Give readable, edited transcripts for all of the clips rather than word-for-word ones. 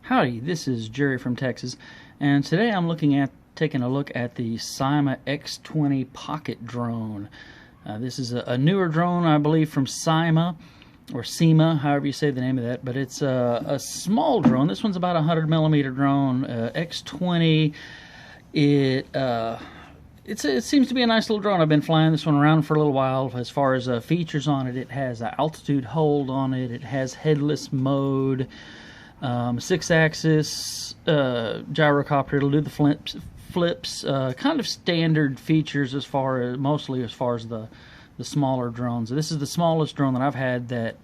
Howdy, this is Jerry from Texas, and today I'm taking a look at the Syma X20 Pocket Drone. This is a newer drone, I believe, from Syma, or Syma, however you say the name of that, but it's a small drone. This one's about a 100mm drone, X20. It seems to be a nice little drone. I've been flying this one around for a little while. As far as features on it, it has altitude hold on it, it has headless mode, 6-axis gyrocopter. It'll do the flips, kind of standard features mostly as far as the smaller drones. This is the smallest drone that I've had that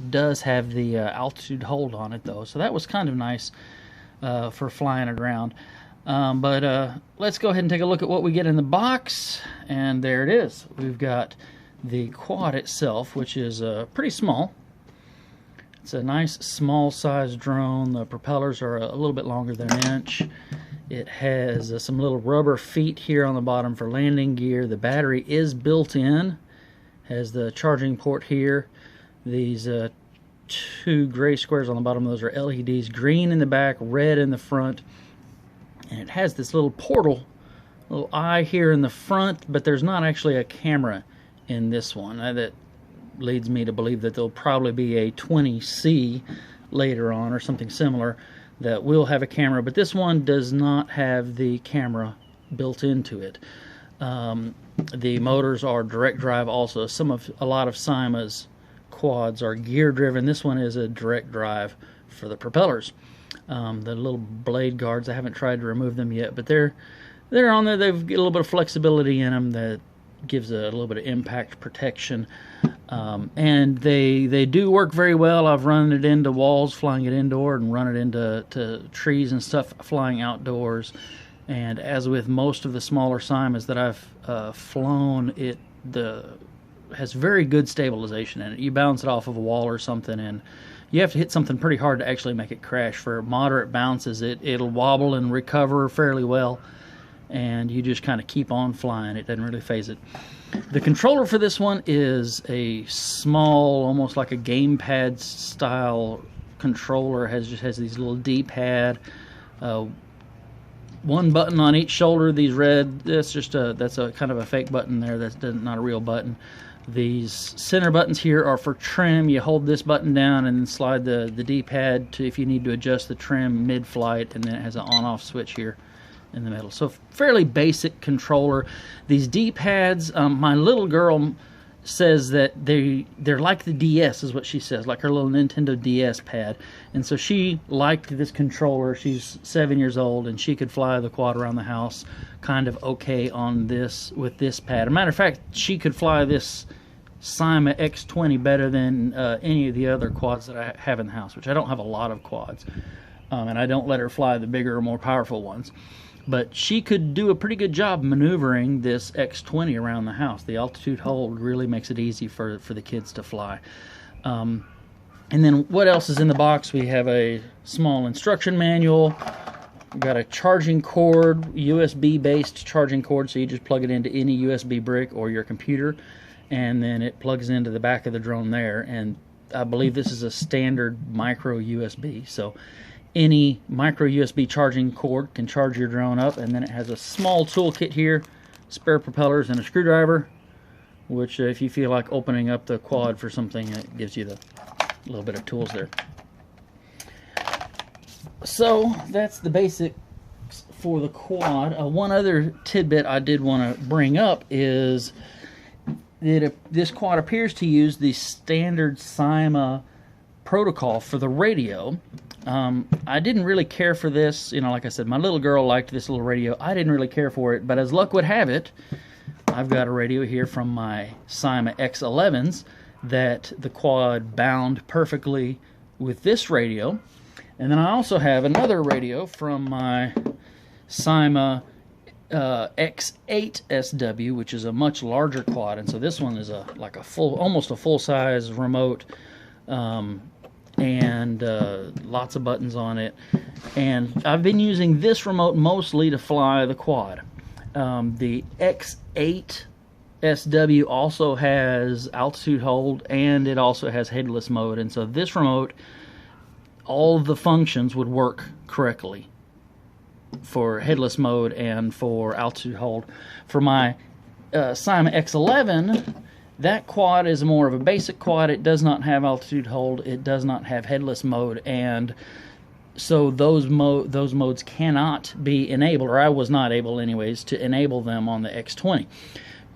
does have the altitude hold on it, though, so that was kind of nice for flying it around. But let's go ahead and take a look at what we get in the box, and there it is. We've got the quad itself, which is pretty small. It's a nice small size drone. The propellers are a little bit longer than an inch. It has some little rubber feet here on the bottom for landing gear. The battery is built in. Has the charging port here. These two gray squares on the bottom, those are LEDs. Green in the back, red in the front. And it has this little portal, little eye here in the front, but there's not actually a camera in this one. That leads me to believe that there'll probably be a 20C later on or something similar that will have a camera, but this one does not have the camera built into it. The motors are direct drive also. A lot of Syma's quads are gear driven. This one is a direct drive for the propellers. The little blade guards, I haven't tried to remove them yet, but they're on there. They've got a little bit of flexibility in them that gives a little bit of impact protection, and they do work very well. I've run it into walls flying it indoor, and run it into trees and stuff flying outdoors. And as with most of the smaller Symas that I've flown, it has very good stabilization in it. You bounce it off of a wall or something, and you have to hit something pretty hard to actually make it crash. For moderate bounces, it'll wobble and recover fairly well, and you just kind of keep on flying. It doesn't really phase it. The controller for this one is a small, almost like a gamepad style controller. Just has these little D-pad, one button on each shoulder. These red, that's a kind of a fake button there. That's not a real button. These center buttons here are for trim. You hold this button down and then slide the D-pad to if you need to adjust the trim mid-flight, and then it has an on-off switch here in the middle. So fairly basic controller. These D-pads, my little girl says that they're like the DS, is what she says, like her little Nintendo DS pad. And so she liked this controller. She's 7 years old, and she could fly the quad around the house kind of okay on this with this pad. As a matter of fact, she could fly this Syma X20 better than any of the other quads that I have in the house, which I don't have a lot of quads, and I don't let her fly the bigger or more powerful ones. But she could do a pretty good job maneuvering this X20 around the house. The altitude hold really makes it easy for the kids to fly. And then what else is in the box? We have a small instruction manual. We've got a charging cord, USB-based charging cord, so you just plug it into any USB brick or your computer, and then it plugs into the back of the drone there. And I believe this is a standard micro USB, so any micro USB charging cord can charge your drone up. And then it has a small toolkit here, spare propellers and a screwdriver, which if you feel like opening up the quad for something, it gives you the little bit of tools there. So that's the basics for the quad. One other tidbit I did want to bring up is that this quad appears to use the standard Syma protocol for the radio. I didn't really care for this. Like I said, my little girl liked this little radio. I didn't really care for it, but as luck would have it, I've got a radio here from my Syma X11s that the quad bound perfectly with this radio. And then I also have another radio from my Syma X8 SW, which is a much larger quad, and so this one is almost a full-size remote, and lots of buttons on it. And I've been using this remote mostly to fly the quad. The X8 SW also has altitude hold, and it also has headless mode, and so this remote all the functions would work correctly for headless mode and for altitude hold. For my Syma X11, that quad is more of a basic quad. It does not have altitude hold. It does not have headless mode, and so those modes cannot be enabled, or I was not able anyways to enable them on the X20.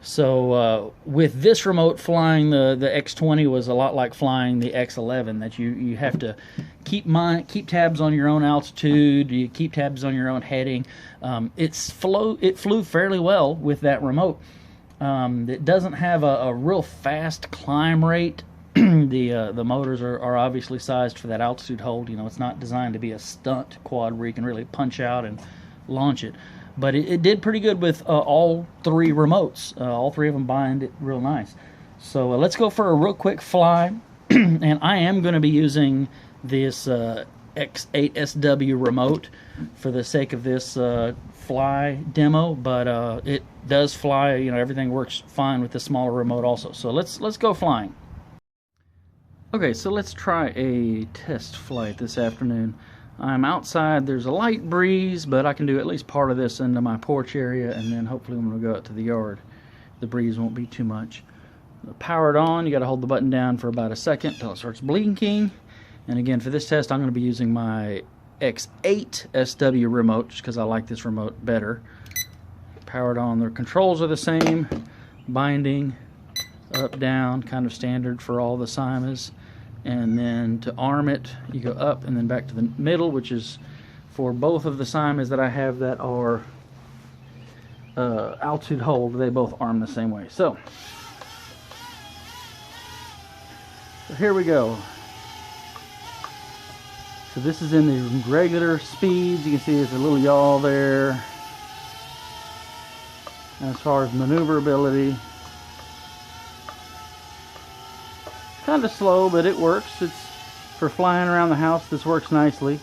So with this remote, flying the X20 was a lot like flying the X11, that you have to keep tabs on your own altitude, you keep tabs on your own heading. It flew fairly well with that remote. It doesn't have a real fast climb rate. The motors are obviously sized for that altitude hold. You know, it's not designed to be a stunt quad where you can really punch out and launch it. But it did pretty good with all three remotes. All three of them bind it real nice. So let's go for a real quick fly. And I am going to be using this X8SW remote for the sake of this fly demo. But it does fly. You know, everything works fine with the smaller remote also. So let's go flying. Okay, so let's try a test flight this afternoon. I'm outside, there's a light breeze, but I can do at least part of this into my porch area, and then hopefully when we go out to the yard, the breeze won't be too much. Power it on, you gotta hold the button down for about a second until it starts blinking. And again, for this test, I'm gonna be using my X8SW remote, just because I like this remote better. Powered on, the controls are the same, binding, up, down, kind of standard for all the Symas. And then to arm it, you go up and then back to the middle, which is for both of the Symas that I have that are altitude hold. They both arm the same way. So here we go. So this is in the regular speeds. You can see there's a little yaw there. And as far as maneuverability, kind of slow, but it works. It's for flying around the house. This works nicely.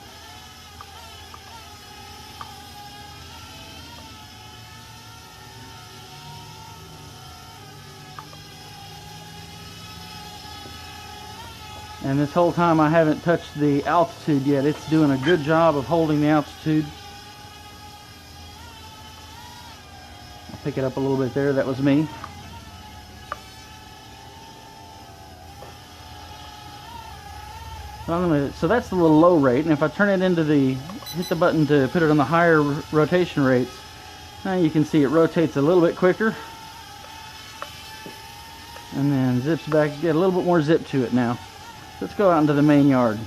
And this whole time I haven't touched the altitude yet. It's doing a good job of holding the altitude. I'll pick it up a little bit there. That was me. So that's the little low rate, and if I turn it into hit the button to put it on the higher rotation rates, now you can see it rotates a little bit quicker, and then zips back, get a little bit more zip to it now. Let's go out into the main yard.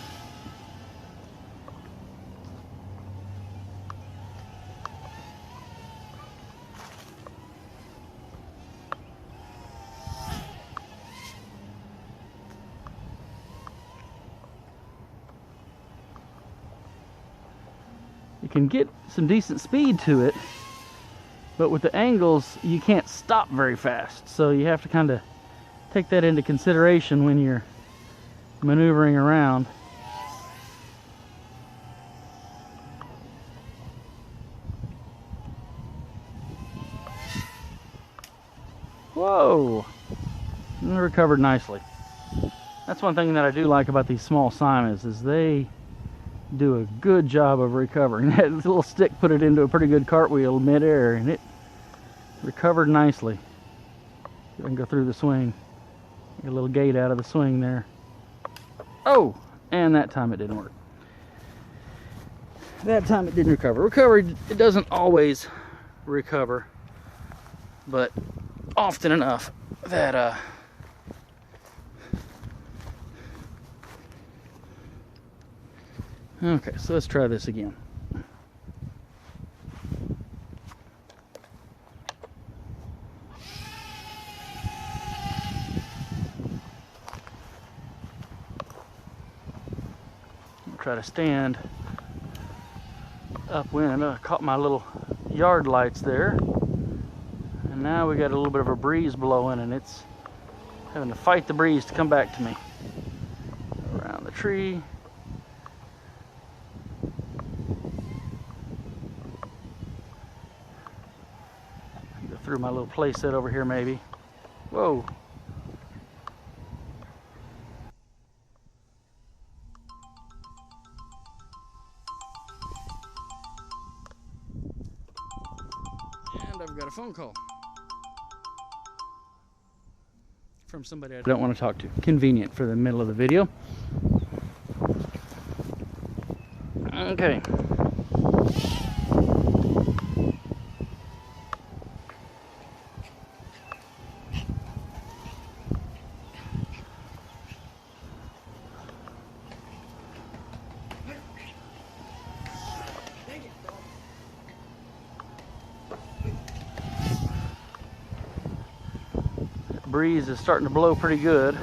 You can get some decent speed to it, but with the angles you can't stop very fast, so you have to kind of take that into consideration when you're maneuvering around. Whoa! And it recovered nicely. That's one thing that I do like about these small Symas, is they do a good job of recovering. That little stick put it into a pretty good cartwheel mid-air, and it recovered nicely. I can go through the swing. Get a little gate out of the swing there. Oh! And that time it didn't work. That time it didn't recover. It doesn't always recover, but often enough that okay, so let's try this again. I'll try to stand upwind. I caught my little yard lights there. And now we got a little bit of a breeze blowing, and it's having to fight the breeze to come back to me. Around the tree. Go through my little play set over here maybe. Whoa. I've got a phone call from somebody I don't want to talk to. Convenient for the middle of the video. Okay. Breeze is starting to blow pretty good.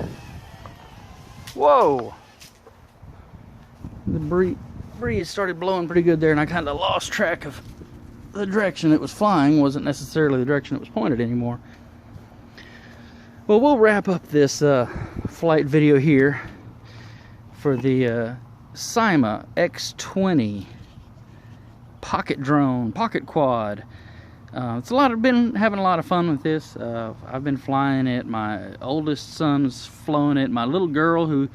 Whoa! The breeze started blowing pretty good there, and I kind of lost track of the direction it was flying. Wasn't necessarily the direction it was pointed anymore. Well, we'll wrap up this flight video here for the Syma X20 Pocket Drone, Pocket Quad. Been having a lot of fun with this. I've been flying it. My oldest son's flown it. My little girl, who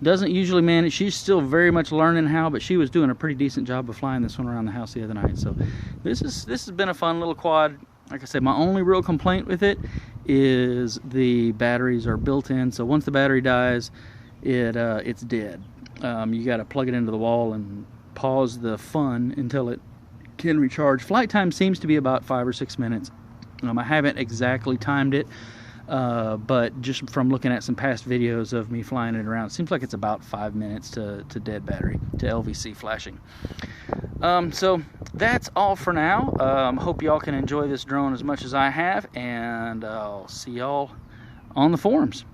doesn't usually manage, she's still very much learning how, but she was doing a pretty decent job of flying this one around the house the other night. So this has been a fun little quad. Like I said, my only real complaint with it is the batteries are built in. So once the battery dies, it's dead. You got to plug it into the wall and pause the fun until it can recharge. Flight time seems to be about 5 or 6 minutes. I haven't exactly timed it, but just from looking at some past videos of me flying it around, it seems like it's about 5 minutes to dead battery, to LVC flashing. So that's all for now. Hope y'all can enjoy this drone as much as I have, and I'll see y'all on the forums.